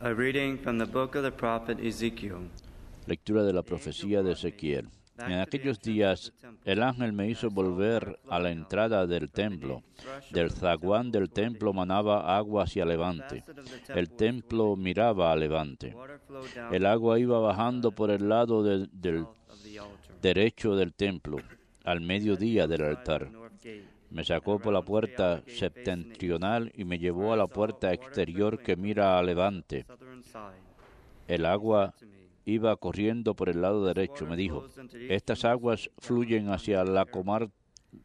A reading from the book of the prophet Ezekiel. Lectura de la profecía de Ezequiel. En aquellos días el ángel me hizo volver a la entrada del templo. Del zaguán del templo manaba agua hacia levante. El templo miraba a levante. El agua iba bajando por el lado del derecho del templo, al mediodía del altar. Me sacó por la puerta septentrional y me llevó a la puerta exterior que mira a levante. El agua iba corriendo por el lado derecho. Me dijo: estas aguas fluyen hacia la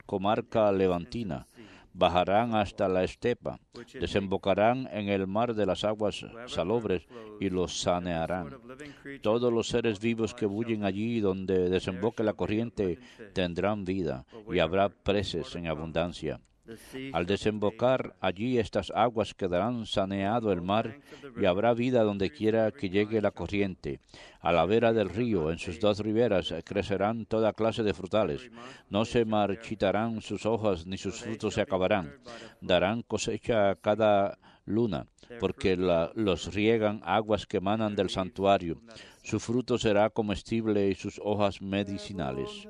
comarca levantina, bajarán hasta la estepa, desembocarán en el mar de las aguas salobres y los sanearán. Todos los seres vivos que bullen allí donde desemboque la corriente tendrán vida, y habrá peces en abundancia. Al desembocar allí estas aguas quedarán saneado el mar, y habrá vida donde quiera que llegue la corriente. A la vera del río, en sus dos riberas, crecerán toda clase de frutales. No se marchitarán sus hojas, ni sus frutos se acabarán. Darán cosecha a cada luna, porque los riegan aguas que emanan del santuario. Su fruto será comestible y sus hojas medicinales.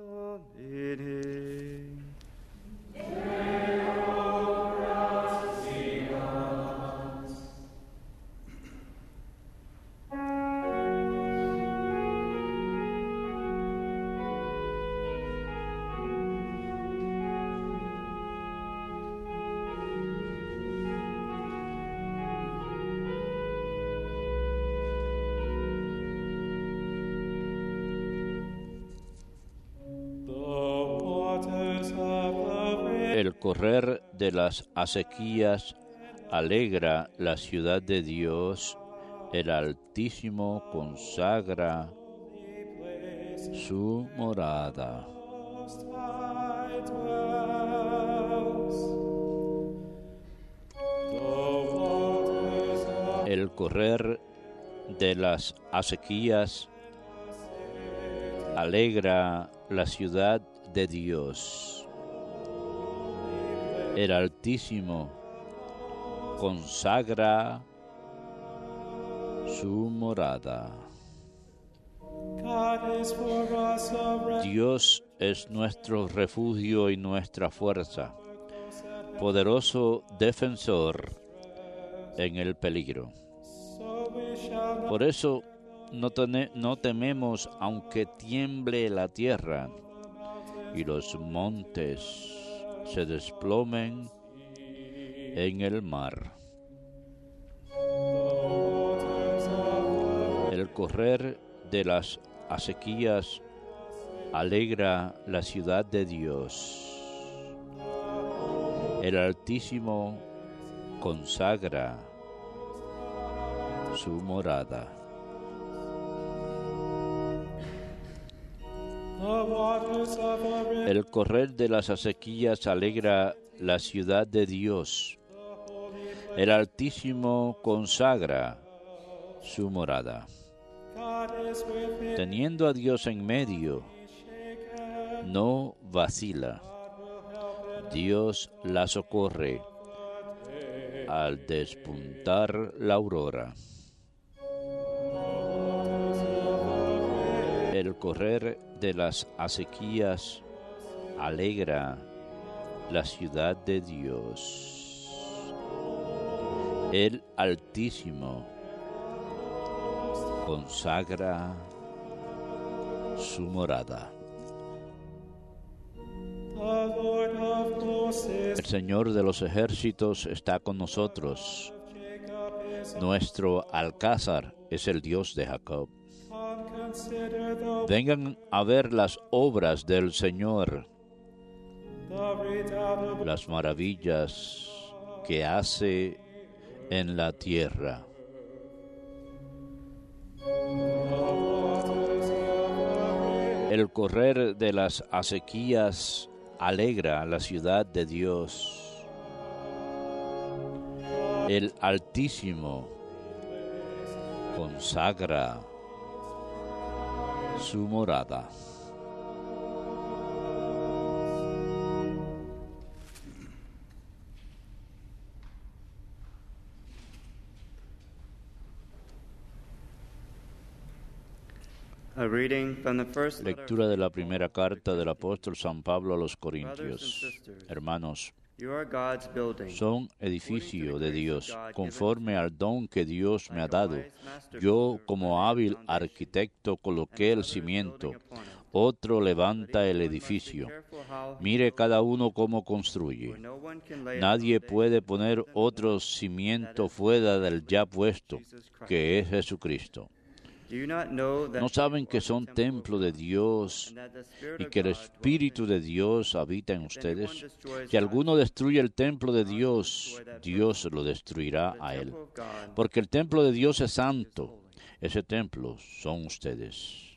El correr de las acequias alegra la ciudad de Dios, el Altísimo consagra su morada. El correr de las acequias alegra la ciudad de Dios. El Altísimo consagra su morada. Dios es nuestro refugio y nuestra fuerza, poderoso defensor en el peligro. Por eso no tememos aunque tiemble la tierra y los montes se desplomen en el mar. El correr de las acequias alegra la ciudad de Dios. El Altísimo consagra su morada. El correr de las acequias alegra la ciudad de Dios. El Altísimo consagra su morada. Teniendo a Dios en medio, no vacila. Dios la socorre al despuntar la aurora. El correr de las acequias alegra la ciudad de Dios. El Altísimo consagra su morada. El Señor de los ejércitos está con nosotros. Nuestro alcázar es el Dios de Jacob. Vengan a ver las obras del Señor, las maravillas que hace en la tierra. El correr de las acequias alegra la ciudad de Dios. El Altísimo consagra su morada. A reading from the first letter Lectura de la primera carta del apóstol San Pablo a los Corintios. Hermanos, You are God's building. son edificio de Dios, conforme al don que Dios me ha dado. Yo, como hábil arquitecto, coloqué el cimiento, otro levanta el edificio. Mire cada uno cómo construye. Nadie puede poner otro cimiento fuera del ya puesto, que es Jesucristo. ¿No saben que son templo de Dios y que el Espíritu de Dios habita en ustedes? Si alguno destruye el templo de Dios, Dios lo destruirá a él. Porque el templo de Dios es santo. Ese templo son ustedes.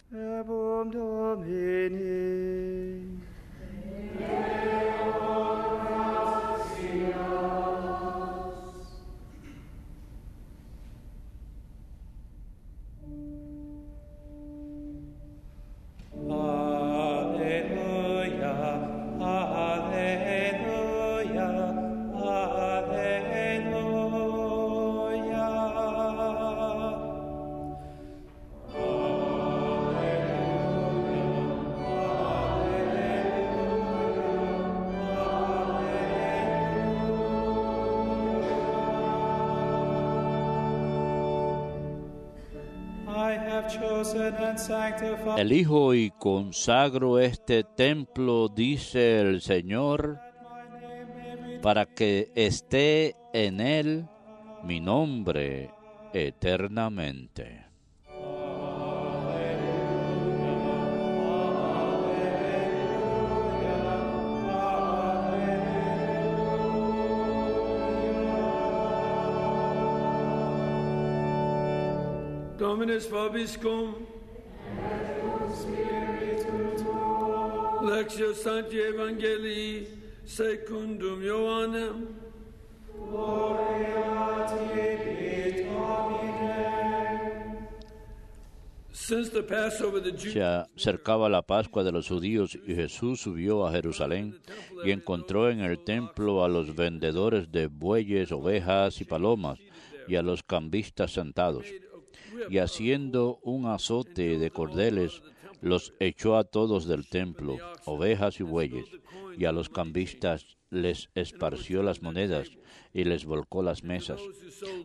Elijo y consagro este templo, dice el Señor, para que esté en él mi nombre eternamente. Dominus vobiscum. Lectio Sancti Evangelii secundum Ioannem. Gloria tibi, Domine. Since the Passover, the Jews Se acercaba la Pascua de los judíos y Jesús subió a Jerusalén y encontró en el templo a los vendedores de bueyes, ovejas y palomas y a los cambistas sentados. Y haciendo un azote de cordeles, los echó a todos del templo, ovejas y bueyes, y a los cambistas les esparció las monedas y les volcó las mesas.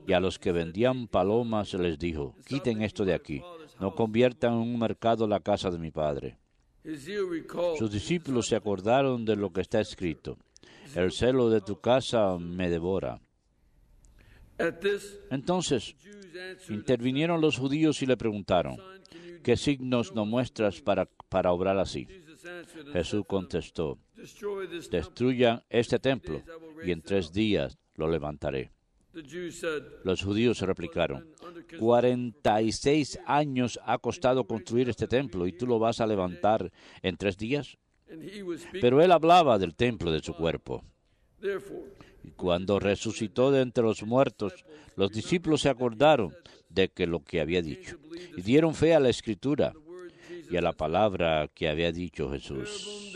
Y a los que vendían palomas les dijo, quiten esto de aquí, no conviertan en un mercado la casa de mi Padre. Sus discípulos se acordaron de lo que está escrito, el celo de tu casa me devora. Entonces intervinieron los judíos y le preguntaron, ¿qué signos nos muestras para obrar así? Jesús contestó, destruyan este templo y en 3 días lo levantaré. Los judíos replicaron, 46 años ha costado construir este templo y tú lo vas a levantar en 3 días. Pero él hablaba del templo de su cuerpo. Y cuando resucitó de entre los muertos, los discípulos se acordaron de que lo que había dicho y dieron fe a la Escritura y a la palabra que había dicho Jesús.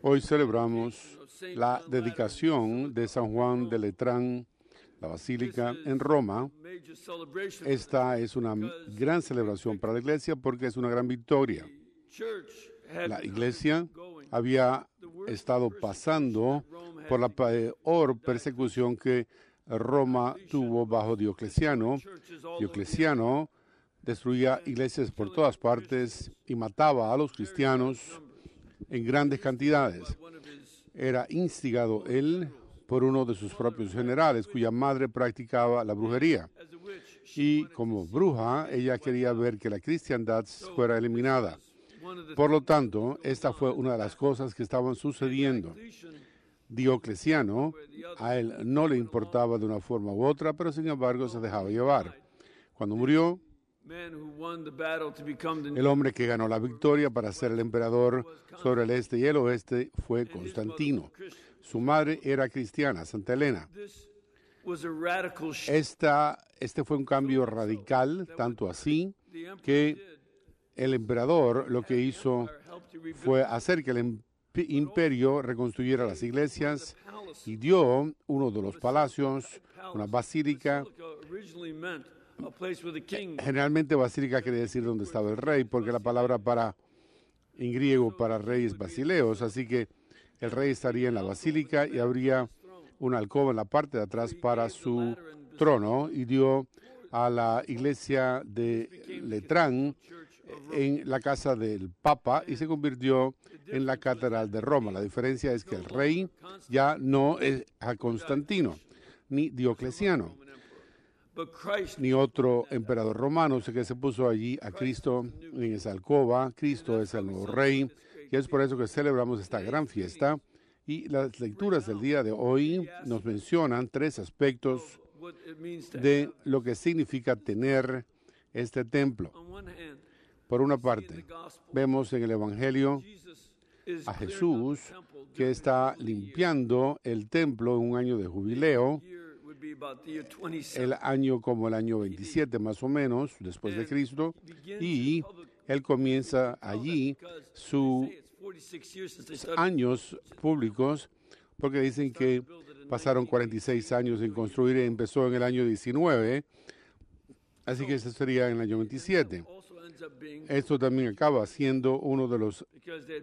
Hoy celebramos la dedicación de San Juan de Letrán, la Basílica en Roma. Esta es una gran celebración para la Iglesia porque es una gran victoria. La Iglesia había estado pasando por la peor persecución que Roma tuvo bajo Diocleciano. Diocleciano destruía iglesias por todas partes y mataba a los cristianos en grandes cantidades. Era instigado él por uno de sus propios generales, cuya madre practicaba la brujería. Y como bruja, ella quería ver que la cristiandad fuera eliminada. Por lo tanto, esta fue una de las cosas que estaban sucediendo. Diocleciano, a él no le importaba de una forma u otra, pero sin embargo se dejaba llevar. Cuando murió, el hombre que ganó la victoria para ser el emperador sobre el este y el oeste fue Constantino. Su madre era cristiana, Santa Elena. Este fue un cambio radical, tanto así que el emperador lo que hizo fue hacer que el imperio reconstruyera las iglesias y dio uno de los palacios, una basílica. Generalmente basílica quiere decir donde estaba el rey, porque la palabra en griego para rey es basileos, así que el rey estaría en la basílica y habría una alcoba en la parte de atrás para su trono, y dio a la iglesia de Letrán en la casa del Papa y se convirtió en la Catedral de Roma. La diferencia es que el rey ya no es a Constantino, ni Diocleciano, ni otro emperador romano, que se puso allí a Cristo en esa alcoba. Cristo es el nuevo rey y es por eso que celebramos esta gran fiesta. Y las lecturas del día de hoy nos mencionan 3 aspectos de lo que significa tener este templo. Por una parte, vemos en el Evangelio a Jesús que está limpiando el templo en un año de jubileo, el año como el año 27 más o menos después de Cristo, y él comienza allí sus años públicos, porque dicen que pasaron 46 años en construir y empezó en el año 19, así que eso sería en el año 27. Esto también acaba siendo uno de los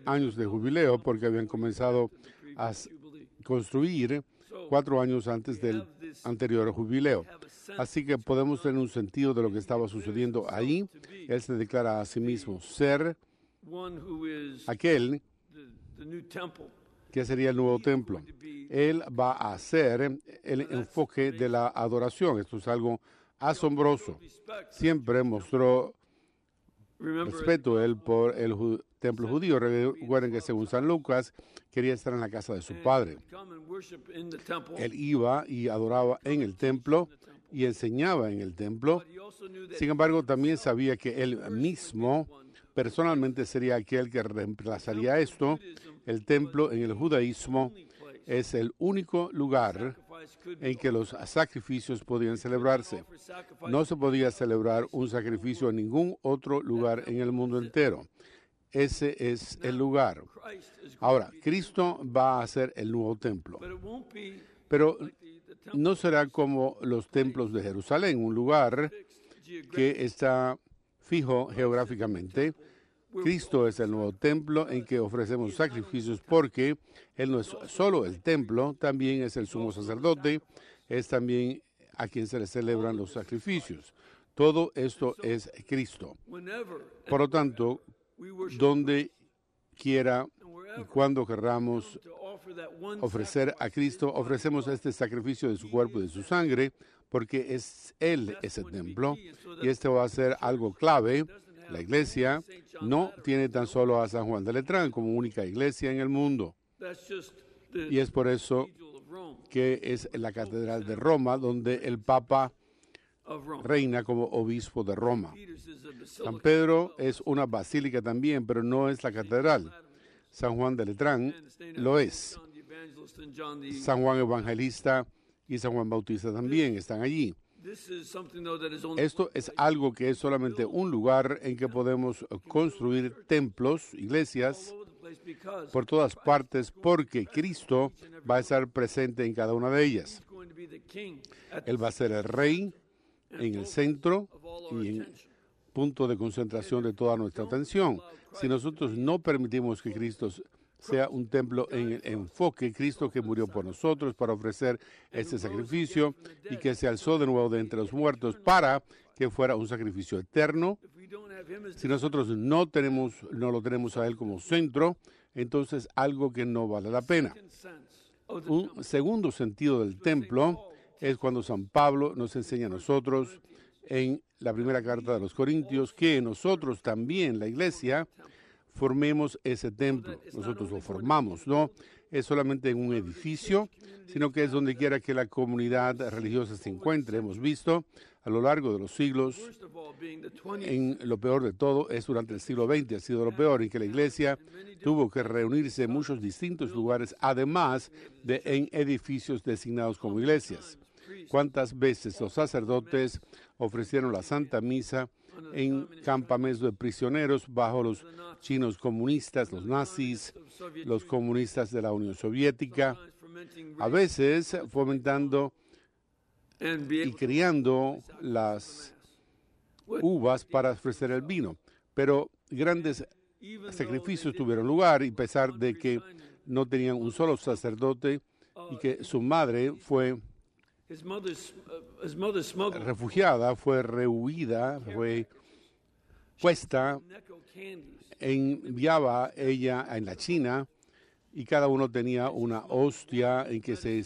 años de jubileo, porque habían comenzado a construir 4 años antes del anterior jubileo. Así que podemos tener un sentido de lo que estaba sucediendo ahí. Él se declara a sí mismo ser aquel que sería el nuevo templo. Él va a ser el enfoque de la adoración. Esto es algo asombroso. Siempre mostró respeto él por el templo judío. Recuerden que según San Lucas quería estar en la casa de su padre. Él iba y adoraba en el templo y enseñaba en el templo. Sin embargo, también sabía que él mismo personalmente sería aquel que reemplazaría esto. El templo en el judaísmo es el único lugar en que los sacrificios podían celebrarse. No se podía celebrar un sacrificio en ningún otro lugar en el mundo entero. Ese es el lugar. Ahora, Cristo va a ser el nuevo templo. Pero no será como los templos de Jerusalén, un lugar que está fijo geográficamente. Cristo es el nuevo templo en que ofrecemos sacrificios, porque Él no es solo el templo, también es el sumo sacerdote, es también a quien se le celebran los sacrificios. Todo esto es Cristo. Por lo tanto, donde quiera y cuando querramos ofrecer a Cristo, ofrecemos este sacrificio de su cuerpo y de su sangre, porque es Él ese templo, y esto va a ser algo clave. La iglesia no tiene tan solo a San Juan de Letrán como única iglesia en el mundo. Y es por eso que es la Catedral de Roma, donde el Papa reina como obispo de Roma. San Pedro es una basílica también, pero no es la catedral. San Juan de Letrán lo es. San Juan Evangelista y San Juan Bautista también están allí. Esto es algo que es solamente un lugar en que podemos construir templos, iglesias, por todas partes, porque Cristo va a estar presente en cada una de ellas. Él va a ser el rey en el centro y en punto de concentración de toda nuestra atención. Si nosotros no permitimos que Cristo sea un templo en el enfoque, Cristo que murió por nosotros para ofrecer este sacrificio y que se alzó de nuevo de entre los muertos para que fuera un sacrificio eterno. Si nosotros no lo tenemos a Él como centro, entonces algo que no vale la pena. Un segundo sentido del templo es cuando San Pablo nos enseña a nosotros en la primera carta de los Corintios que nosotros también, la iglesia, formemos ese templo. Nosotros lo formamos, no es solamente en un edificio, sino que es donde quiera que la comunidad religiosa se encuentre. Hemos visto a lo largo de los siglos, en lo peor de todo es durante el siglo XX, ha sido lo peor, en que la iglesia tuvo que reunirse en muchos distintos lugares, además de en edificios designados como iglesias. cuántas veces los sacerdotes ofrecieron la Santa Misa en campamentos de prisioneros bajo los chinos comunistas, los nazis, los comunistas de la Unión Soviética, a veces fomentando y criando las uvas para ofrecer el vino. Pero grandes sacrificios tuvieron lugar, y a pesar de que no tenían un solo sacerdote y que su madre fue refugiada, fue rehuida, fue puesta, enviaba ella en la China, y cada uno tenía una hostia en que se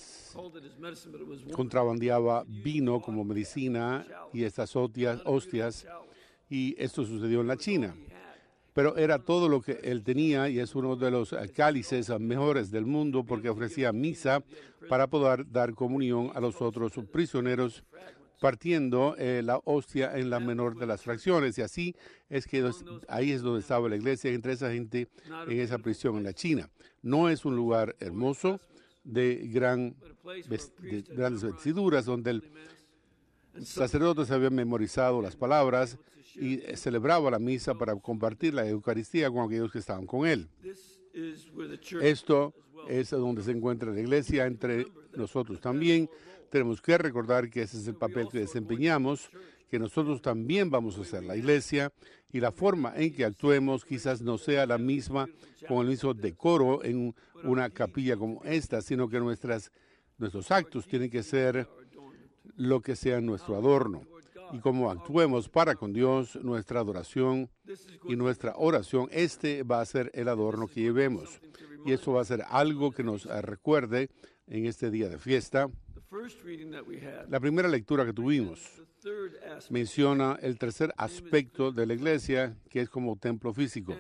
contrabandeaba vino como medicina y estas hostias, y esto sucedió en la China. Pero era todo lo que él tenía, y es uno de los cálices mejores del mundo porque ofrecía misa para poder dar comunión a los otros prisioneros, partiendo la hostia en la menor de las fracciones. Y así es que ahí es donde estaba la iglesia, entre esa gente en esa prisión en la China. No es un lugar hermoso de grandes vestiduras, donde el sacerdote se había memorizado las palabras y celebraba la misa para compartir la Eucaristía con aquellos que estaban con él. Esto es donde se encuentra la iglesia entre nosotros también. Tenemos que recordar que ese es el papel que desempeñamos, que nosotros también vamos a ser la iglesia, y la forma en que actuemos quizás no sea la misma, con el mismo decoro en una capilla como esta, sino que nuestros actos tienen que ser lo que sea nuestro adorno. Y como actuemos para con Dios, nuestra adoración y nuestra oración, va a ser el adorno que llevemos. Y eso va a ser algo que nos recuerde en este día de fiesta. La primera lectura que tuvimos menciona el tercer aspecto de la iglesia, que es como templo físico.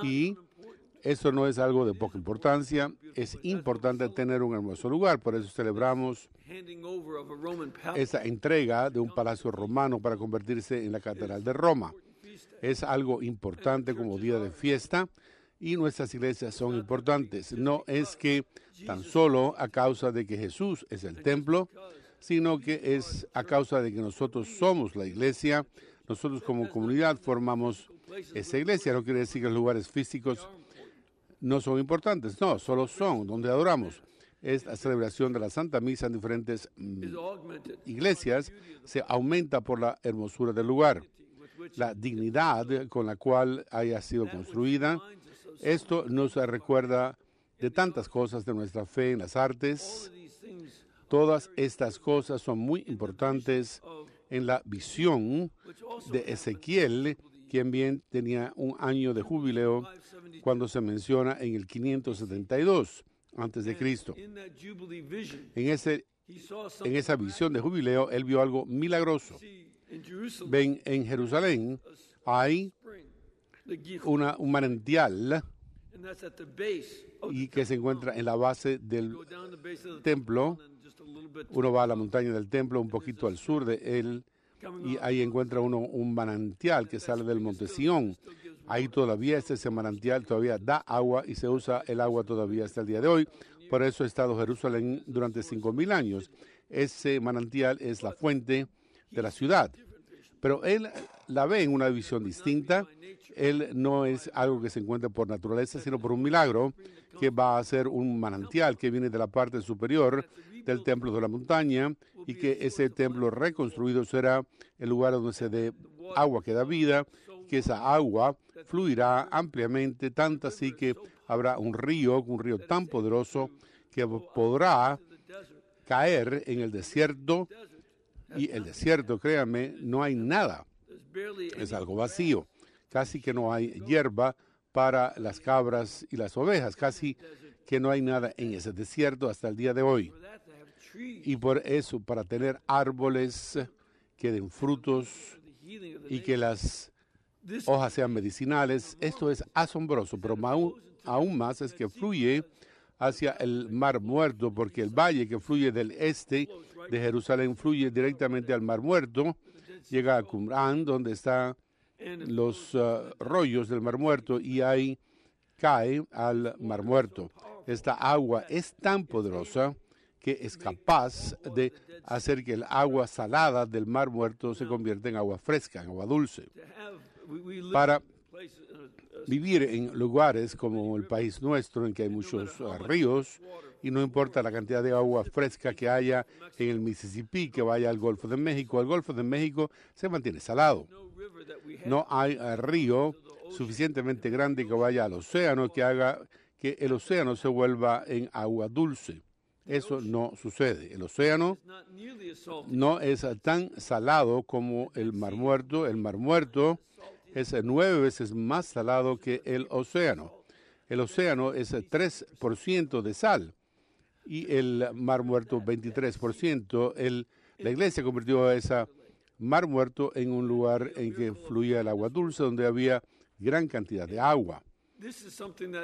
Y eso no es algo de poca importancia. Es importante tener un hermoso lugar. Por eso celebramos esa entrega de un palacio romano para convertirse en la Catedral de Roma. Es algo importante como día de fiesta, y nuestras iglesias son importantes. No es que tan solo a causa de que Jesús es el templo, sino que es a causa de que nosotros somos la iglesia. Nosotros como comunidad formamos esa iglesia. No quiere decir que los lugares físicos no son importantes. No, solo son donde adoramos. Es la celebración de la Santa Misa en diferentes iglesias. Se aumenta por la hermosura del lugar, la dignidad con la cual haya sido construida. Esto nos recuerda de tantas cosas de nuestra fe en las artes. Todas estas cosas son muy importantes en la visión de Ezequiel, quien bien tenía un año de jubileo cuando se menciona en el 572 antes de Cristo. En esa visión de jubileo, él vio algo milagroso. Ven, en Jerusalén hay un manantial y que se encuentra en la base del templo. Uno va a la montaña del templo un poquito al sur de él, y ahí encuentra uno un manantial que sale del monte Sión. Ahí todavía ese manantial todavía da agua, y se usa el agua todavía hasta el día de hoy. Por eso ha estado Jerusalén durante 5,000 años. Ese manantial es la fuente de la ciudad. Pero él la ve en una visión distinta. Él no es algo que se encuentra por naturaleza, sino por un milagro, que va a ser un manantial que viene de la parte superior del templo de la montaña, y que ese templo reconstruido será el lugar donde se dé agua que da vida, que esa agua fluirá ampliamente, tanto así que habrá un río tan poderoso que podrá caer en el desierto. Y el desierto, créanme, no hay nada. Es algo vacío. Casi que no hay hierba para las cabras y las ovejas. Casi que no hay nada en ese desierto hasta el día de hoy. Y por eso, para tener árboles que den frutos y que las hojas sean medicinales, esto es asombroso. Pero aún más es que fluye hacia el Mar Muerto, porque el valle que fluye del este de Jerusalén fluye directamente al Mar Muerto, llega a Qumran, donde están los rollos del Mar Muerto, y ahí cae al Mar Muerto. Esta agua es tan poderosa que es capaz de hacer que el agua salada del Mar Muerto se convierta en agua fresca, en agua dulce. Para vivir en lugares como el país nuestro, en que hay muchos ríos, y no importa la cantidad de agua fresca que haya en el Mississippi, que vaya al Golfo de México, el Golfo de México se mantiene salado. No hay río suficientemente grande que vaya al océano que haga que el océano se vuelva en agua dulce. Eso no sucede. El océano no es tan salado como el Mar Muerto. El Mar Muerto es 9 veces más salado que el océano. El océano es 3% de sal y el Mar Muerto 23%. La iglesia convirtió a ese Mar Muerto en un lugar en que fluía el agua dulce, donde había gran cantidad de agua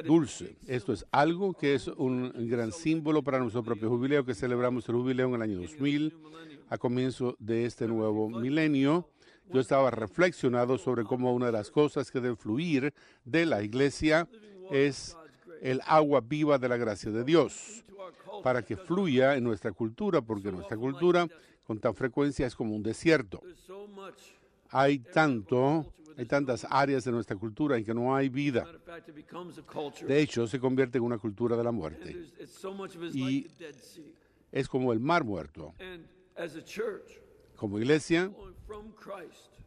dulce. Esto es algo que es un gran símbolo para nuestro propio jubileo, que celebramos el jubileo en el año 2000, a comienzo de este nuevo milenio. Yo estaba reflexionando sobre cómo una de las cosas que debe fluir de la iglesia es el agua viva de la gracia de Dios, para que fluya en nuestra cultura, porque nuestra cultura con tan frecuencia es como un desierto. Hay tantas áreas de nuestra cultura en que no hay vida. De hecho, se convierte en una cultura de la muerte. Y es como el Mar Muerto. Como iglesia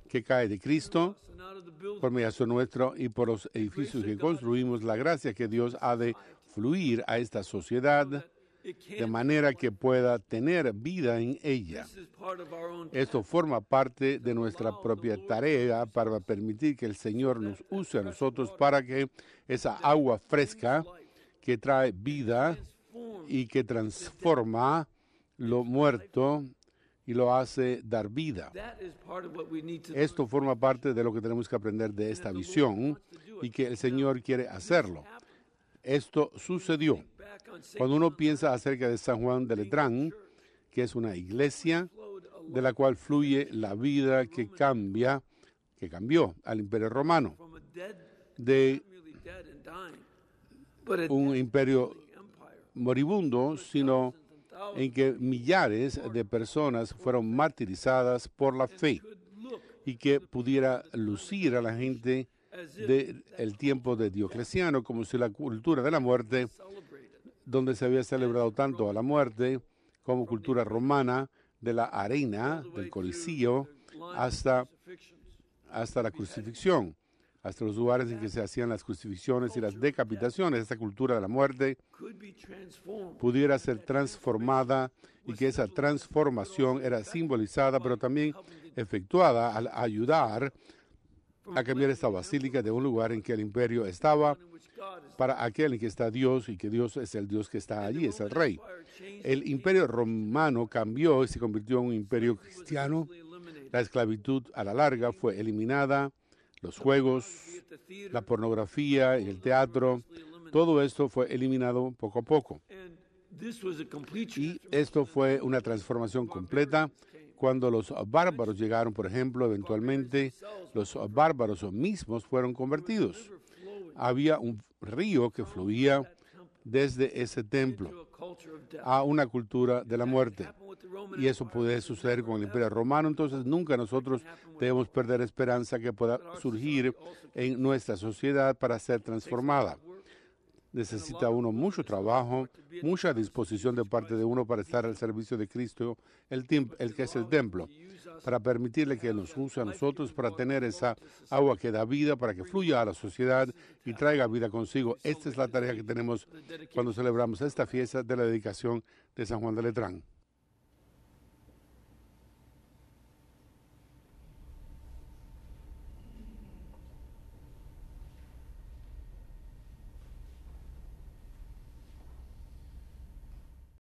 que cae de Cristo, por mediación nuestro y por los edificios que construimos, la gracia que Dios ha de fluir a esta sociedad de manera que pueda tener vida en ella. Esto forma parte de nuestra propia tarea para permitir que el Señor nos use a nosotros para que esa agua fresca que trae vida y que transforma lo muerto y lo hace dar vida. Esto forma parte de lo que tenemos que aprender de esta visión y que el Señor quiere hacerlo. Esto sucedió. Cuando uno piensa acerca de San Juan de Letrán, que es una iglesia de la cual fluye la vida que cambió al Imperio Romano, de un imperio moribundo, sino en que millares de personas fueron martirizadas por la fe y que pudiera lucir a la gente del tiempo de Diocleciano como si la cultura de la muerte, donde se había celebrado tanto a la muerte como cultura romana, de la arena, del Coliseo, hasta la crucifixión, hasta los lugares en que se hacían las crucifixiones y las decapitaciones. Esta cultura de la muerte pudiera ser transformada y que esa transformación era simbolizada, pero también efectuada al ayudar a cambiar esta basílica de un lugar en que el imperio estaba para aquel en que está Dios, y que Dios es el Dios que está allí, es el Rey. El imperio romano cambió y se convirtió en un imperio cristiano. La esclavitud a la larga fue eliminada, los juegos, la pornografía y el teatro, todo esto fue eliminado poco a poco. Y esto fue una transformación completa. Cuando los bárbaros llegaron, por ejemplo, eventualmente los bárbaros mismos fueron convertidos. Había un río que fluía desde ese templo a una cultura de la muerte. Y eso puede suceder con el Imperio Romano. Entonces nunca nosotros debemos perder esperanza que pueda surgir en nuestra sociedad para ser transformada. Necesita uno mucho trabajo, mucha disposición de parte de uno para estar al servicio de Cristo, el que es el templo, para permitirle que nos use a nosotros, para tener esa agua que da vida, para que fluya a la sociedad y traiga vida consigo. Esta es la tarea que tenemos cuando celebramos esta fiesta de la dedicación de San Juan de Letrán.